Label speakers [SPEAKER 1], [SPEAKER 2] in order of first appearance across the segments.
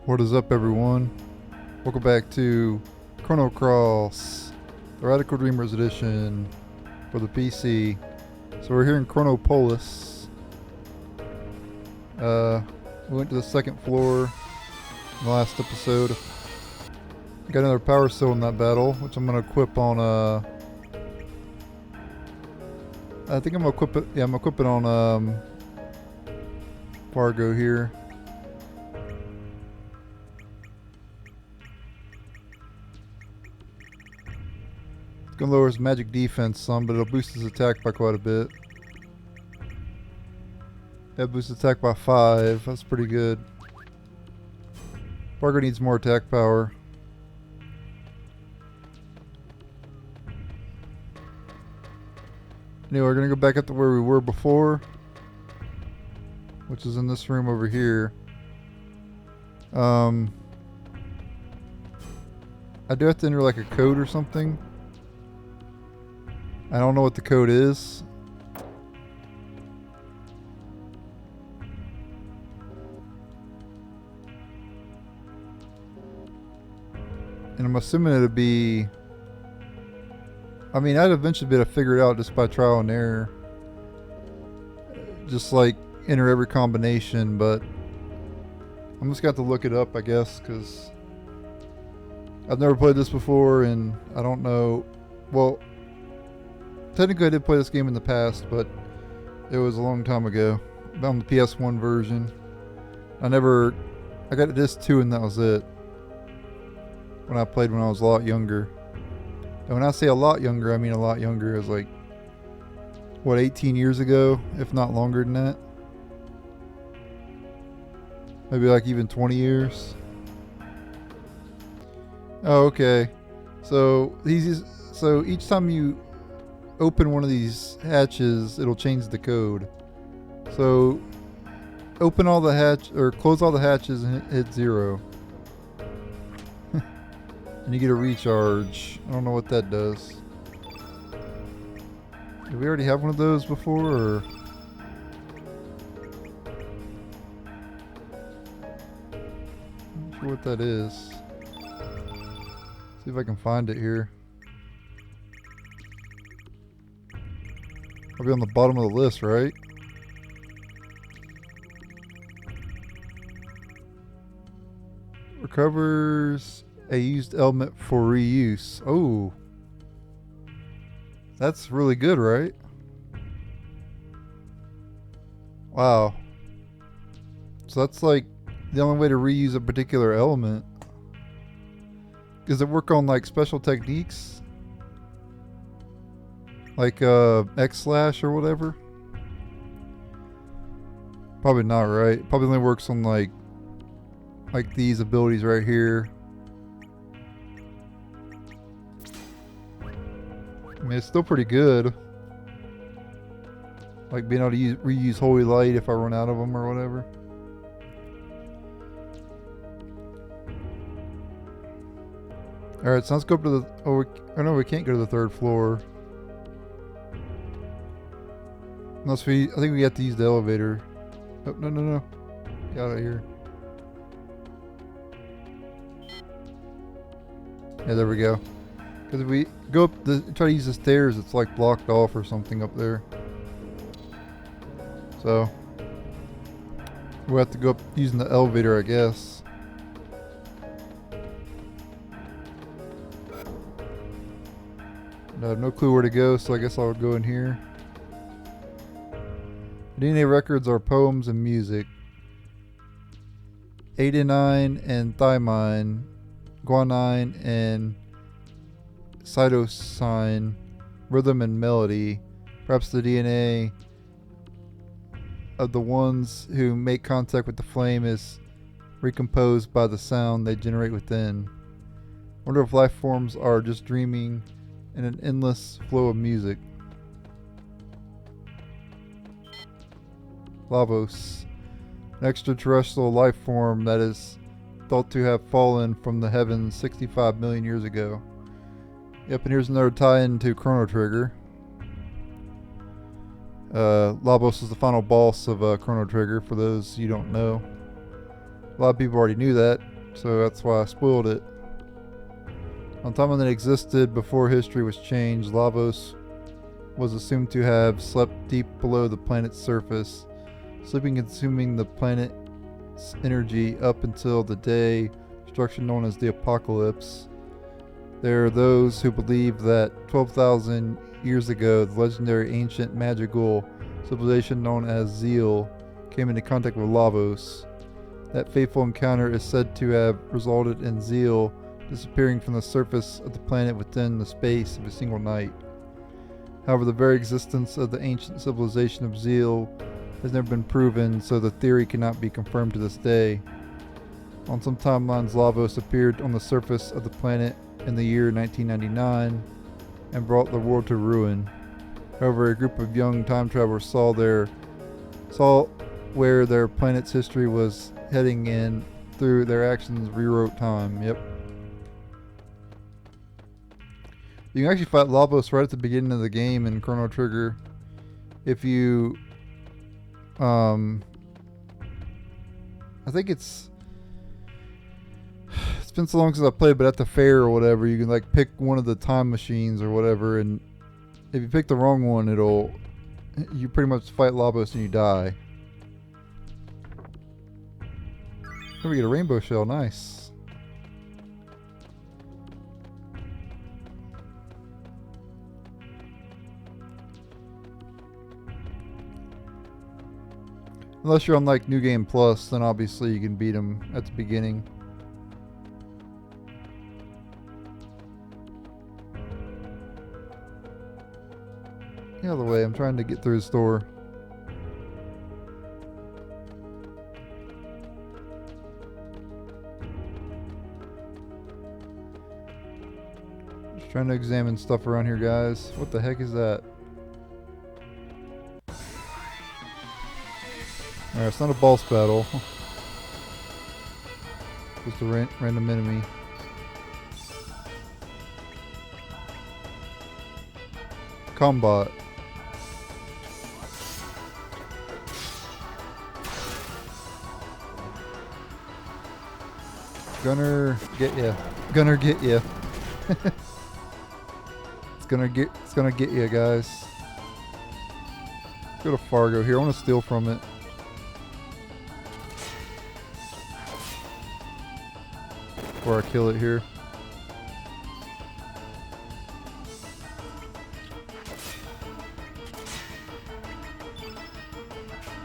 [SPEAKER 1] What is up, everyone? Welcome back to Chrono Cross, the Radical Dreamers edition for the PC. So we're here in Chronopolis. We went to the second floor in the last episode. Got another power cell in that battle, which I'm gonna equip on. I think I'm gonna equip it. Yeah, I'm gonna equip it on Fargo here. It's gonna lower his magic defense some, but it'll boost his attack by quite a bit. That boosts attack by 5. That's pretty good. Fargo needs more attack power. Anyway, we're gonna go back up to where we were before, which is in this room over here. I do have to enter like a code or something. I don't know what the code is. And I'm assuming it'd be... I mean, I'd eventually be able to figure it out just by trial and error. Just like enter every combination, but I'm just got to look it up, I guess, because I've never played this before and I don't know. Well, technically I did play this game in the past, but it was a long time ago. On the PS1 version. I got disc 2 and that was it. When I played when I was a lot younger. And when I say a lot younger, I mean a lot younger. It was like, what, 18 years ago? If not longer than that. Maybe like even 20 years. Oh, okay. So each time you open one of these hatches, it'll change the code. So open all the close all the hatches and hit 0. And you get a recharge. I don't know what that does. Did we already have one of those before, or? Not sure what that is. See if I can find it here. Probably on the bottom of the list, right? Recovers a used element for reuse. Oh. That's really good, right? Wow. So that's like the only way to reuse a particular element. Does it work on like special techniques? Like X-Slash or whatever? Probably not, right? Probably only works on like these abilities right here. I mean, it's still pretty good. Like being able to reuse Holy Light if I run out of them or whatever. Alright, so let's go up to the... Oh, no, we can't go to the 3rd floor. Unless I think we have to use the elevator. Oh, no. Get out of here. Yeah, there we go. Because if we go up try to use the stairs, it's like blocked off or something up there. So we'll have to go up using the elevator, I guess. I have no clue where to go, so I guess I'll go in here. DNA records are poems and music. Adenine and thymine, guanine and cytosine, rhythm and melody. Perhaps the DNA of the ones who make contact with the flame is recomposed by the sound they generate within. Wonder if life forms are just dreaming in an endless flow of music. Lavos, an extraterrestrial life form that is thought to have fallen from the heavens 65 million years ago. Yep, and here's another tie-in to Chrono Trigger. Lavos is the final boss of Chrono Trigger, for those you don't know. A lot of people already knew that. so that's why I spoiled it. On time when it existed before history was changed, Lavos was assumed to have slept deep below the planet's surface, sleeping consuming the planet's energy up until the day destruction known as the Apocalypse. There are those who believe that 12,000 years ago, the legendary ancient magical civilization known as Zeal came into contact with Lavos. That fateful encounter is said to have resulted in Zeal disappearing from the surface of the planet within the space of a single night. However, the very existence of the ancient civilization of Zeal has never been proven, so the theory cannot be confirmed to this day. On some timelines, Lavos appeared on the surface of the planet in the year 1999 and brought the world to ruin. However, a group of young time travelers saw where their planet's history was heading in through their actions rewrote time. Yep. You can actually fight Lavos right at the beginning of the game in Chrono Trigger. If you I think it's been so long since I played, but at the fair or whatever, you can like pick one of the time machines or whatever, and if you pick the wrong one, you pretty much fight Lavos and you die. Oh, we get a rainbow shell, nice. Unless you're on like New Game Plus, then obviously you can beat him at the beginning. Get out of the way, I'm trying to get through the store. Just trying to examine stuff around here, guys. What the heck is that? Alright, it's not a boss battle. Just a random enemy. Combat. Gunner get ya. Gunner get ya. It's gonna get ya, guys. Let's go to Fargo here. I want to steal from it. Before I kill it here.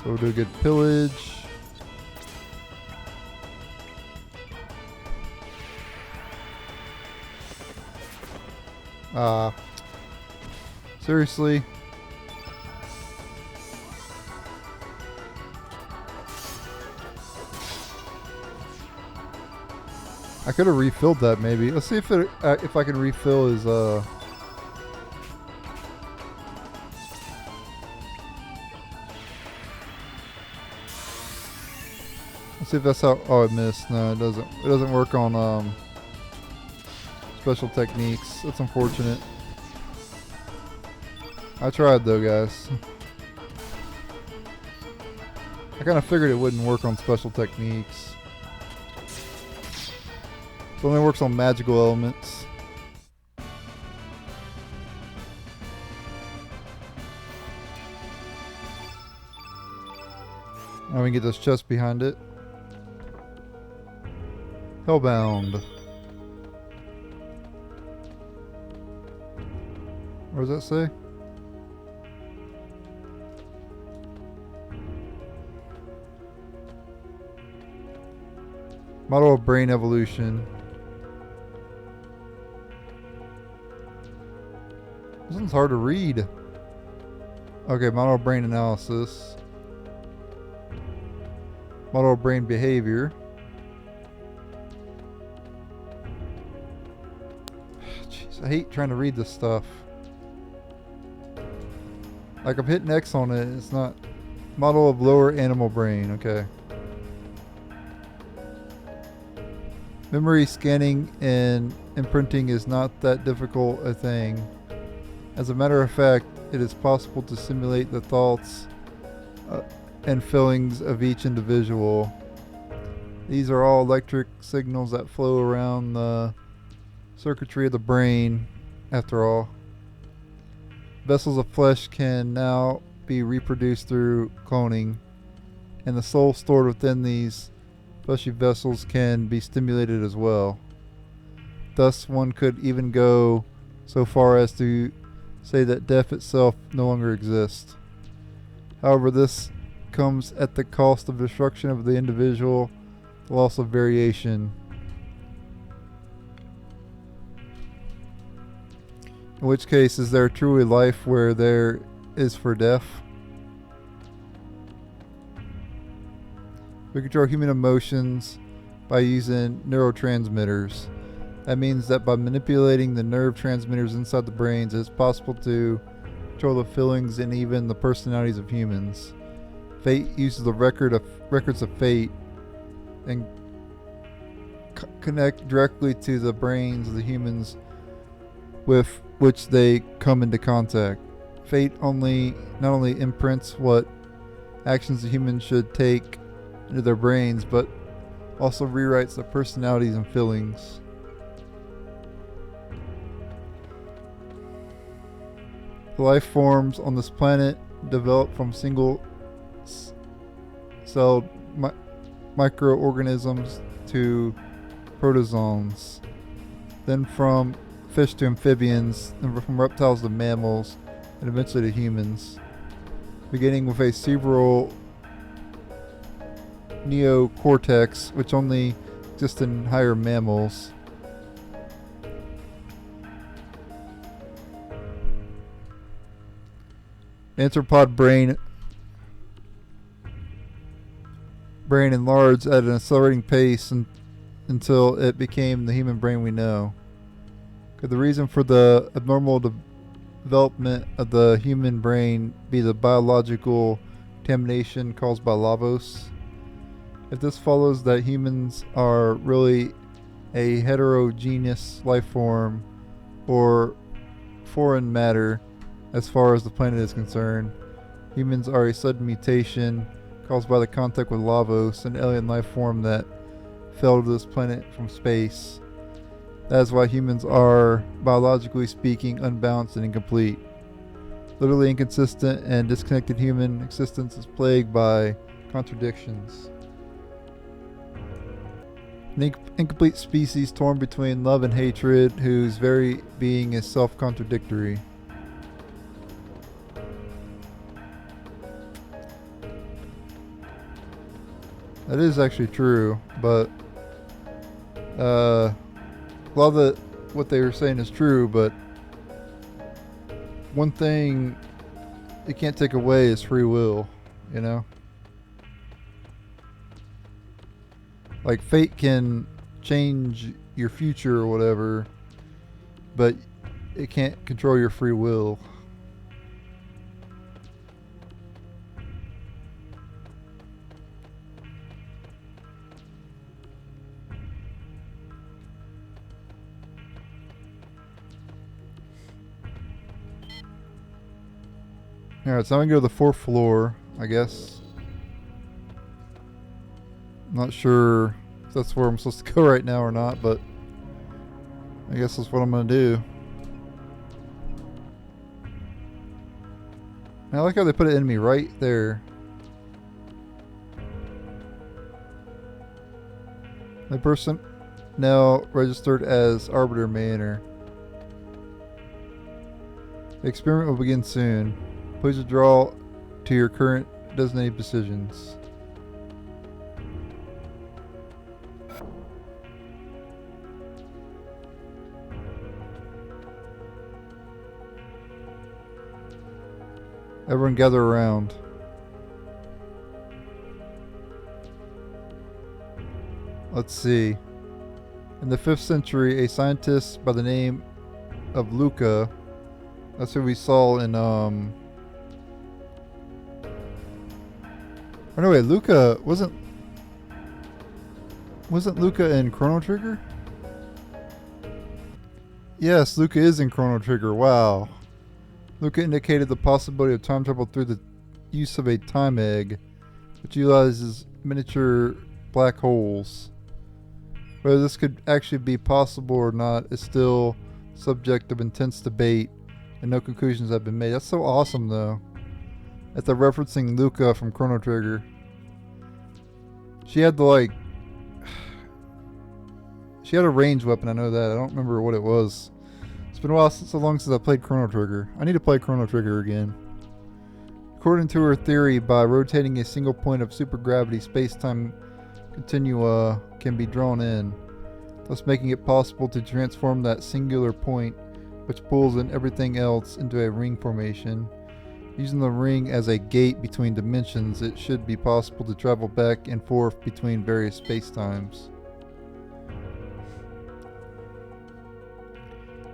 [SPEAKER 1] So we'll do a good pillage. Seriously? I could have refilled that maybe. Let's see if I can refill his Let's see if that's how. Oh, it missed. No, it doesn't. It doesn't work on special techniques. That's unfortunate. I tried though, guys. I kind of figured it wouldn't work on special techniques. It only works on magical elements. Now we can get this chest behind it. Hellbound. What does that say? Model of brain evolution. This one's hard to read. Okay, model of brain analysis. Model of brain behavior. Jeez, I hate trying to read this stuff. Like I'm hitting X on it, it's not. Model of lower animal brain, okay. Memory scanning and imprinting is not that difficult a thing. As a matter of fact, it is possible to simulate the thoughts and feelings of each individual. These are all electric signals that flow around the circuitry of the brain, after all. Vessels of flesh can now be reproduced through cloning, and the soul stored within these fleshy vessels can be stimulated as well. Thus, one could even go so far as to say that death itself no longer exists. However, this comes at the cost of destruction of the individual, the loss of variation. In which case, is there truly life where there is for death? We control human emotions by using neurotransmitters. That means that by manipulating the nerve transmitters inside the brains, it is possible to control the feelings and even the personalities of humans. Fate uses the records of fate and connect directly to the brains of the humans with which they come into contact. Fate not only imprints what actions the humans should take into their brains, but also rewrites their personalities and feelings. The life forms on this planet develop from single-celled microorganisms to protozoans, then from fish to amphibians, and from reptiles to mammals, and eventually to humans, beginning with a cerebral neocortex, which only exists in higher mammals. Anthropod brain enlarged at an accelerating pace until it became the human brain we know. Could the reason for the abnormal development of the human brain be the biological contamination caused by Lavos? If this follows that humans are really a heterogeneous life form or foreign matter as far as the planet is concerned, humans are a sudden mutation caused by the contact with Lavos, an alien life form that fell to this planet from space. That is why humans are, biologically speaking, unbalanced and incomplete. Literally inconsistent and disconnected human existence is plagued by contradictions. An incomplete species torn between love and hatred, whose very being is self-contradictory. That is actually true, but a lot of what they were saying is true, but one thing you can't take away is free will, you know? Like, fate can change your future or whatever, but it can't control your free will. Alright, so I'm gonna go to the 4th floor, I guess. I'm not sure if that's where I'm supposed to go right now or not, but I guess that's what I'm gonna do. I like how they put an enemy right there. The person now registered as Arbiter Manor. The experiment will begin soon. Please withdraw to your current designated positions. Everyone gather around. Let's see. In the 5th century, a scientist by the name of Luca, that's who we saw in Oh no, wait, Luca wasn't Luca in Chrono Trigger? Yes, Luca is in Chrono Trigger. Wow. Luca indicated the possibility of time travel through the use of a time egg, which utilizes miniature black holes. Whether this could actually be possible or not is still subject of intense debate, and no conclusions have been made. That's so awesome, though. That they're referencing Luca from Chrono Trigger. She had the she had a ranged weapon, I know that. I don't remember what it was. It's been a while so long since I played Chrono Trigger. I need to play Chrono Trigger again. According to her theory, by rotating a single point of supergravity, space-time continua can be drawn in, thus making it possible to transform that singular point, which pulls in everything else, into a ring formation. Using the ring as a gate between dimensions, it should be possible to travel back and forth between various space-times.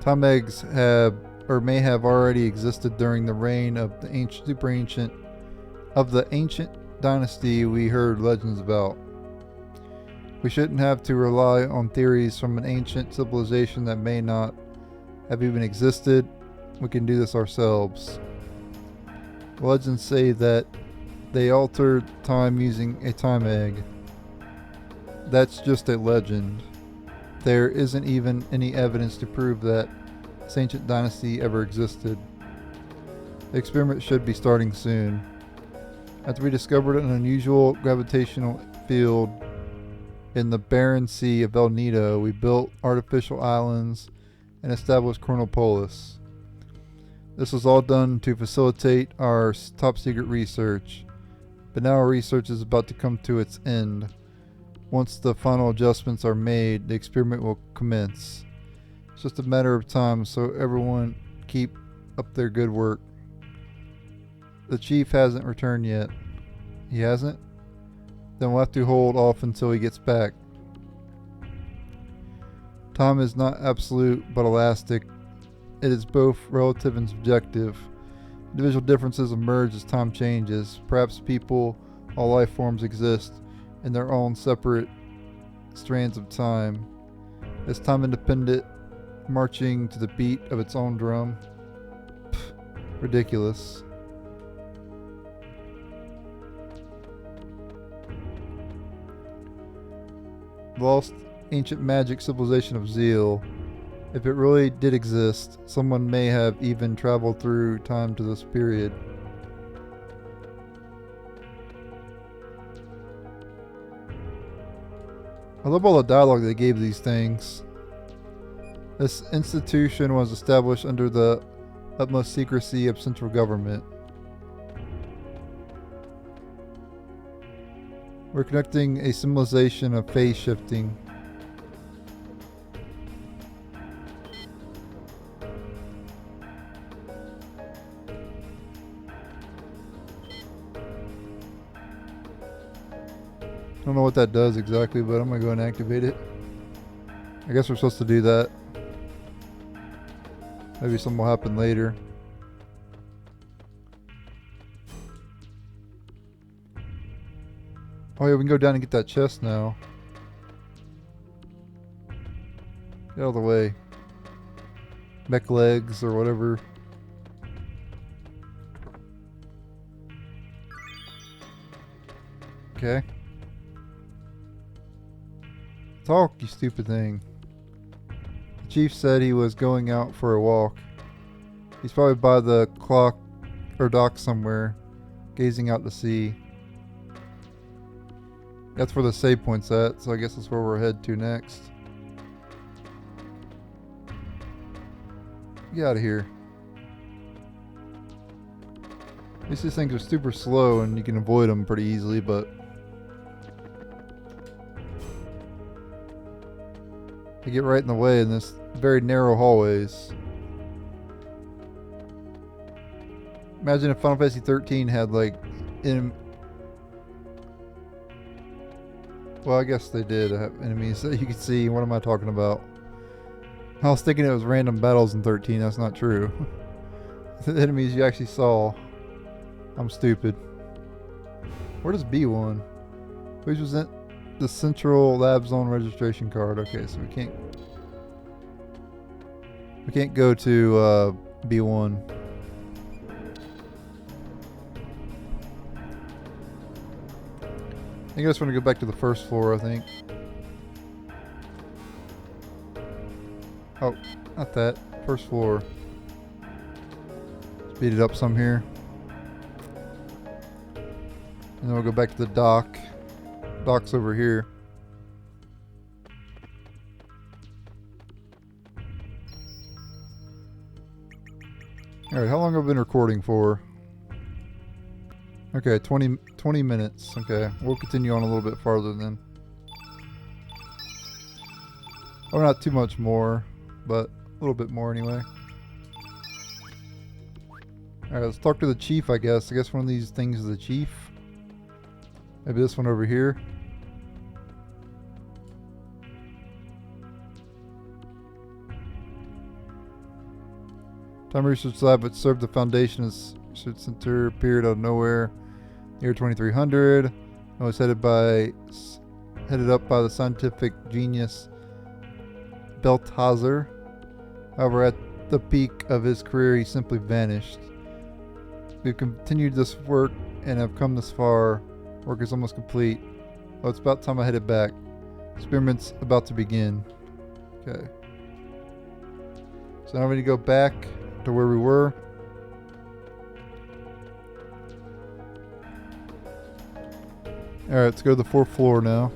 [SPEAKER 1] Time eggs have or may have already existed during the reign of the ancient dynasty we heard legends about. We shouldn't have to rely on theories from an ancient civilization that may not have even existed. We can do this ourselves. Legends say that they altered time using a time egg. That's just a legend. There isn't even any evidence to prove that this ancient dynasty ever existed. The experiment should be starting soon. After we discovered an unusual gravitational field in the barren sea of El Nido, we built artificial islands and established Chronopolis. This was all done to facilitate our top secret research, but now our research is about to come to its end. Once the final adjustments are made, the experiment will commence. It's just a matter of time, so everyone keep up their good work. The chief hasn't returned yet. He hasn't? Then we'll have to hold off until he gets back. Time is not absolute but elastic. It is both relative and subjective. Individual differences emerge as time changes. Perhaps people, all life forms, exist in their own separate strands of time. Is time independent, marching to the beat of its own drum? Pfft, ridiculous. Lost ancient magic civilization of Zeal. If it really did exist, someone may have even traveled through time to this period. I love all the dialogue they gave these things. This institution was established under the utmost secrecy of central government. We're conducting a simulation of phase shifting. I don't know what that does exactly, but I'm going to go and activate it. I guess we're supposed to do that. Maybe something will happen later. Oh yeah, we can go down and get that chest now. Get out of the way. Mech legs or whatever. Okay. Talk, you stupid thing. The chief said he was going out for a walk. He's probably by the clock or dock somewhere, gazing out to sea. That's where the save point's at, so I guess that's where we're headed to next. Get out of here. These things are super slow and you can avoid them pretty easily, but they get right in the way in this very narrow hallways. Imagine if Final Fantasy 13 had like well, I guess they did have enemies that you could see. What am I talking about? I was thinking it was random battles in 13. That's not true. The enemies you actually saw. I'm stupid. Where does B1? Which was in the Central Lab Zone registration card. Okay, so we can't go to B1. I just want to go back to the first floor, I think. Oh, not that. First floor. Speed it up some here. And then we'll go back to the dock. Dock's over here. Alright, how long have I been recording for? Okay, 20 minutes. Okay, we'll continue on a little bit farther then. Oh, not too much more, but a little bit more anyway. Alright, let's talk to the chief, I guess. I guess one of these things is the chief. Maybe this one over here. Time research lab, which served the foundation as research center, appeared out of nowhere. Year 2300. It was headed up by the scientific genius Beltazar. However, at the peak of his career, he simply vanished. We've continued this work and have come this far. Work is almost complete. Oh, it's about time I headed back. Experiment's about to begin. Okay. So now we need to go back to where we were. Alright, let's go to the 4th floor now.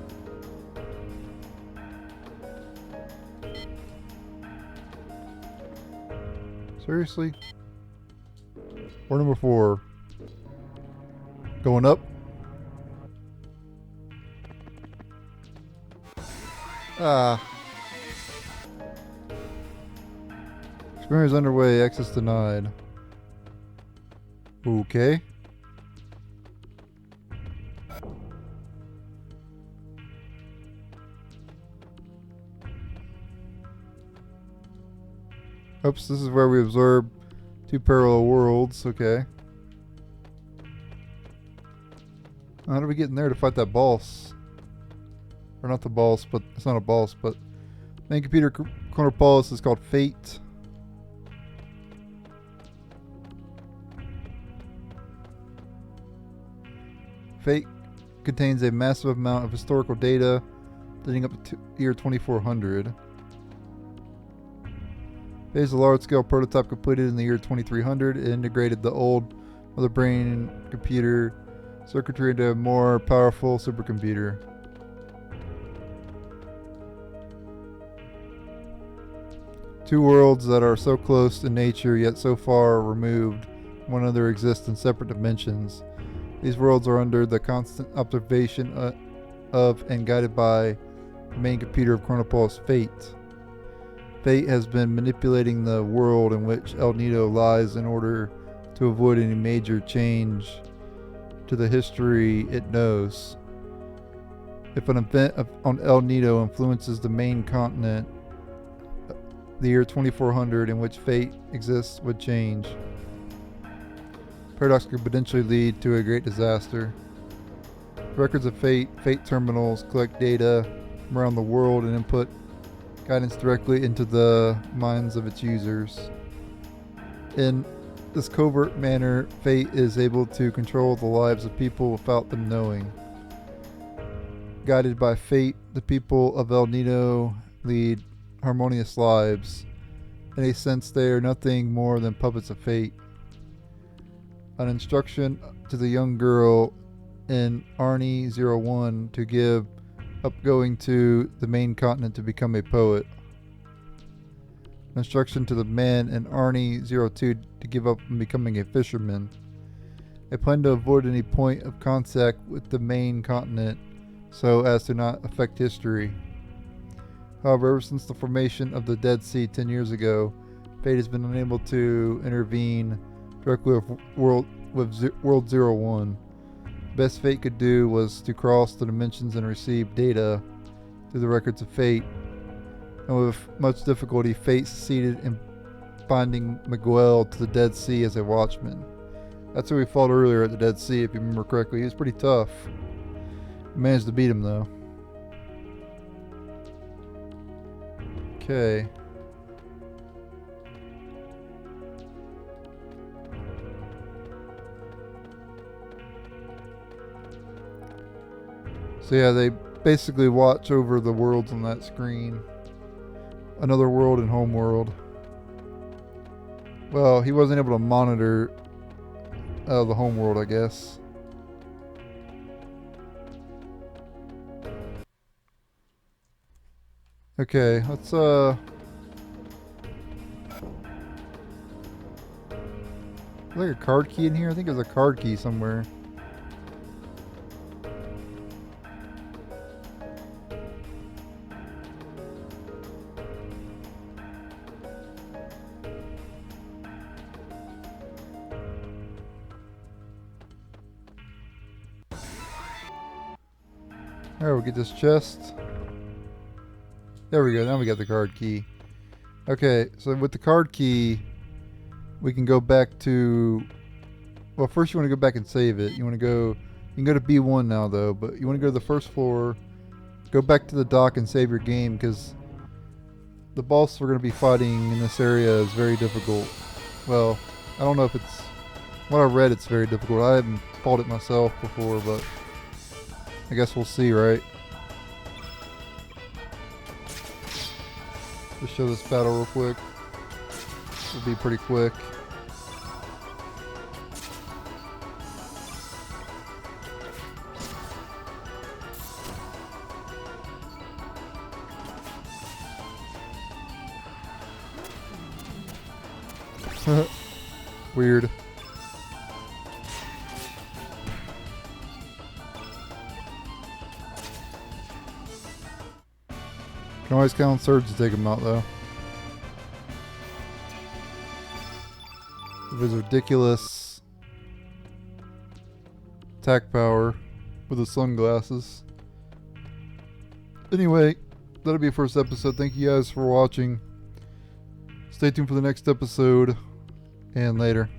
[SPEAKER 1] Seriously? Floor number 4. Going up. Ah. Experiment is underway. Access denied. Okay. Oops, this is where we observe 2 parallel worlds. Okay. How do we get in there to fight that boss? Or not the boss, but it's not a boss, but main computer Chronopolis is called Fate. Fate contains a massive amount of historical data dating up to year 2400. Fate is a large-scale prototype completed in the year 2300. It integrated the old mother brain computer circuitry into a more powerful supercomputer. Two worlds that are so close in nature yet so far removed from one another exist in separate dimensions. These worlds are under the constant observation of and guided by the main computer of Chronopolis, Fate. Fate has been manipulating the world in which El Nido lies in order to avoid any major change to the history it knows. If an event on El Nido influences the main continent, the year 2400 in which Fate exists would change. Paradox could potentially lead to a great disaster. Records of Fate terminals collect data from around the world and input guidance directly into the minds of its users. In this covert manner, Fate is able to control the lives of people without them knowing. Guided by Fate, the people of El Nido lead harmonious lives. In a sense, they are nothing more than puppets of Fate. An instruction to the young girl in Arnie 01 to give up going to the main continent to become a poet. An instruction to the man in Arnie 02 to give up on becoming a fisherman. They plan to avoid any point of contact with the main continent so as to not affect history. However, ever since the formation of the Dead Sea 10 years ago, Fate has been unable to intervene directly with World 01. The best Fate could do was to cross the dimensions and receive data through the records of Fate. And with much difficulty, Fate succeeded in binding Miguel to the Dead Sea as a watchman. That's who we fought earlier at the Dead Sea, if you remember correctly. He was pretty tough. We managed to beat him, though. Okay. So yeah, they basically watch over the worlds on that screen. Another world and home world. Well, he wasn't able to monitor the home world, I guess. Okay, let's is there a card key in here? I think there's a card key somewhere. Alright, we'll get this chest. There we go, now we got the card key. Okay, so with the card key, we can go back to... Well, first you want to go back and save it. You want to go... You can go to B1 now, though, but you want to go to the first floor, go back to the dock and save your game, because the boss we're going to be fighting in this area is very difficult. Well, I don't know if it's... What I read, it's very difficult. I haven't fought it myself before, but I guess we'll see, right? Just show this battle real quick. It'll be pretty quick. Weird. Can always count on Surge to take him out, though. With his ridiculous attack power with his sunglasses. Anyway, that'll be the first episode. Thank you guys for watching. Stay tuned for the next episode, and later.